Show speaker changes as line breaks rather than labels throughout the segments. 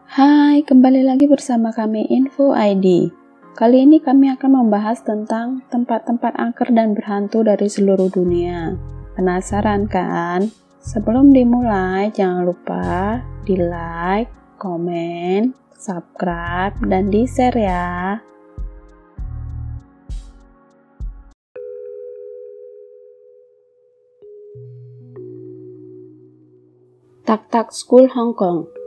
Hai, kembali lagi bersama kami Info ID. Kali ini kami akan membahas tentang tempat-tempat angker dan berhantu dari seluruh dunia. Penasaran kan? Sebelum dimulai, jangan lupa di like, komen, subscribe, dan di share ya. Tak Tak School Hong Kong.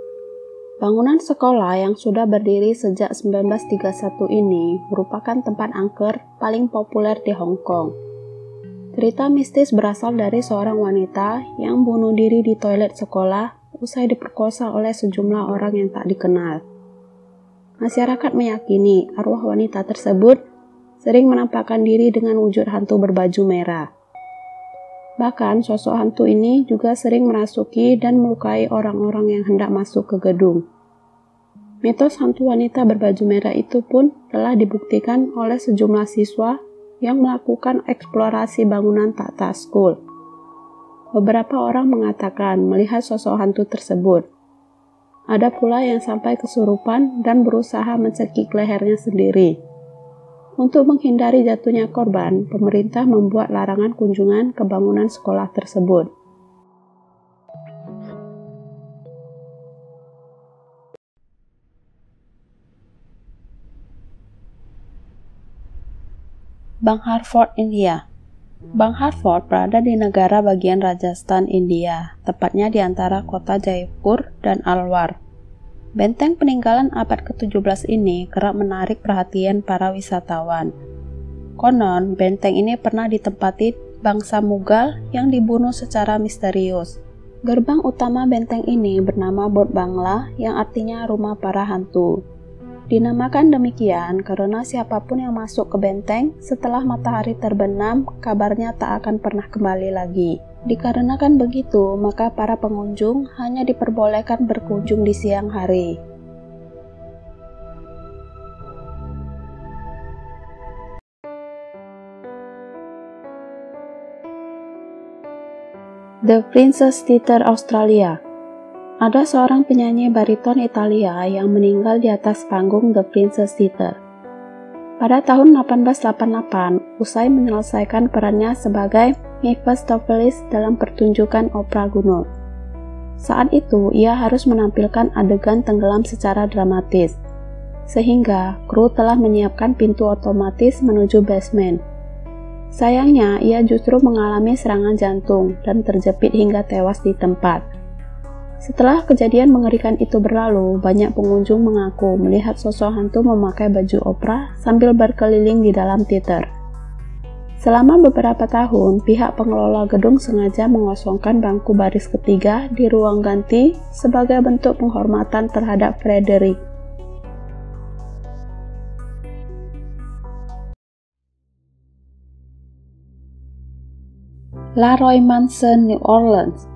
Bangunan sekolah yang sudah berdiri sejak 1931 ini merupakan tempat angker paling populer di Hong Kong. Cerita mistis berasal dari seorang wanita yang bunuh diri di toilet sekolah usai diperkosa oleh sejumlah orang yang tak dikenal. Masyarakat meyakini arwah wanita tersebut sering menampakkan diri dengan wujud hantu berbaju merah. Bahkan sosok hantu ini juga sering merasuki dan melukai orang-orang yang hendak masuk ke gedung. Mitos hantu wanita berbaju merah itu pun telah dibuktikan oleh sejumlah siswa yang melakukan eksplorasi bangunan Tak Tak School. Beberapa orang mengatakan melihat sosok hantu tersebut. Ada pula yang sampai kesurupan dan berusaha mencekik lehernya sendiri. Untuk menghindari jatuhnya korban, pemerintah membuat larangan kunjungan ke bangunan sekolah tersebut. Bank Hartford, India. Bank Hartford berada di negara bagian Rajasthan, India, tepatnya di antara kota Jaipur dan Alwar. Benteng peninggalan abad ke-17 ini kerap menarik perhatian para wisatawan. Konon, benteng ini pernah ditempati bangsa Mughal yang dibunuh secara misterius. Gerbang utama benteng ini bernama Bot Bangla yang artinya rumah para hantu. Dinamakan demikian karena siapapun yang masuk ke benteng setelah matahari terbenam, kabarnya tak akan pernah kembali lagi. Dikarenakan begitu, maka para pengunjung hanya diperbolehkan berkunjung di siang hari. The Princess Theatre, Australia. Ada seorang penyanyi bariton Italia yang meninggal di atas panggung The Princess Theatre. Pada tahun 1888, usai menyelesaikan perannya sebagai Mephistopheles dalam pertunjukan opera Gounod. Saat itu, ia harus menampilkan adegan tenggelam secara dramatis, sehingga kru telah menyiapkan pintu otomatis menuju basement. Sayangnya, ia justru mengalami serangan jantung dan terjepit hingga tewas di tempat. Setelah kejadian mengerikan itu berlalu, banyak pengunjung mengaku melihat sosok hantu memakai baju opera sambil berkeliling di dalam teater. Selama beberapa tahun, pihak pengelola gedung sengaja mengosongkan bangku baris ketiga di ruang ganti sebagai bentuk penghormatan terhadap Frederick. Leroy Mansion, New Orleans.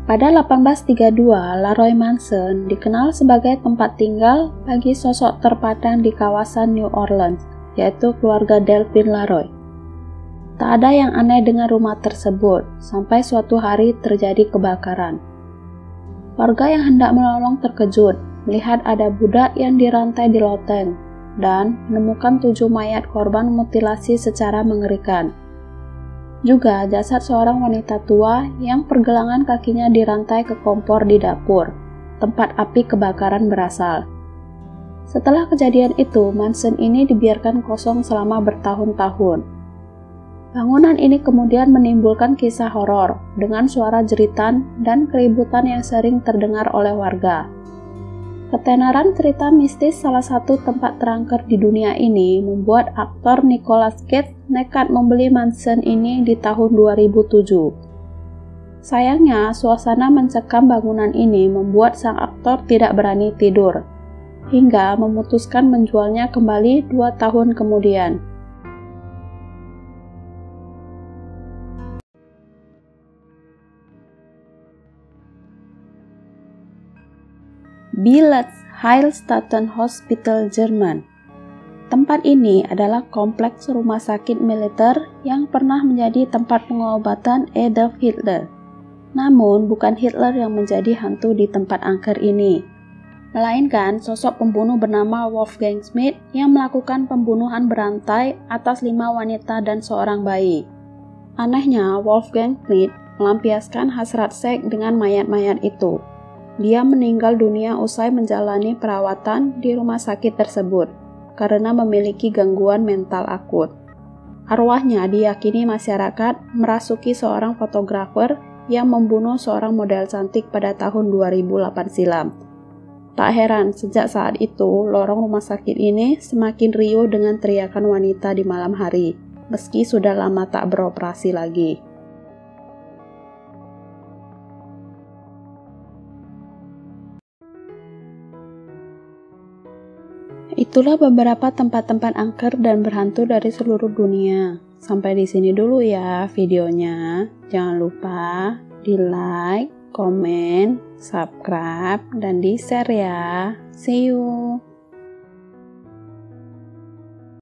Pada 1832, Leroy Mansion dikenal sebagai tempat tinggal bagi sosok terpandang di kawasan New Orleans, yaitu keluarga Delphine Leroy. Tak ada yang aneh dengan rumah tersebut, sampai suatu hari terjadi kebakaran. Warga yang hendak menolong terkejut melihat ada budak yang dirantai di loteng dan menemukan 7 mayat korban mutilasi secara mengerikan. Juga jasad seorang wanita tua yang pergelangan kakinya dirantai ke kompor di dapur, tempat api kebakaran berasal. Setelah kejadian itu, mansion ini dibiarkan kosong selama bertahun-tahun. Bangunan ini kemudian menimbulkan kisah horor dengan suara jeritan dan keributan yang sering terdengar oleh warga. Ketenaran cerita mistis salah satu tempat terangker di dunia ini membuat aktor Nicolas Cage nekat membeli mansion ini di tahun 2007. Sayangnya, suasana mencekam bangunan ini membuat sang aktor tidak berani tidur, hingga memutuskan menjualnya kembali 2 tahun kemudian. Bielitz Heilstatten Hospital, Jerman. Tempat ini adalah kompleks rumah sakit militer yang pernah menjadi tempat pengobatan Adolf Hitler. Namun, bukan Hitler yang menjadi hantu di tempat angker ini. melainkan sosok pembunuh bernama Wolfgang Schmidt yang melakukan pembunuhan berantai atas 5 wanita dan seorang bayi. Anehnya, Wolfgang Schmidt melampiaskan hasrat seks dengan mayat-mayat itu. Dia meninggal dunia usai menjalani perawatan di rumah sakit tersebut karena memiliki gangguan mental akut. Arwahnya diyakini masyarakat merasuki seorang fotografer yang membunuh seorang model cantik pada tahun 2008 silam. Tak heran, sejak saat itu, lorong rumah sakit ini semakin riuh dengan teriakan wanita di malam hari, meski sudah lama tak beroperasi lagi. Itulah beberapa tempat-tempat angker dan berhantu dari seluruh dunia. Sampai di sini dulu ya videonya. Jangan lupa di like, komen, subscribe, dan di share ya. See you!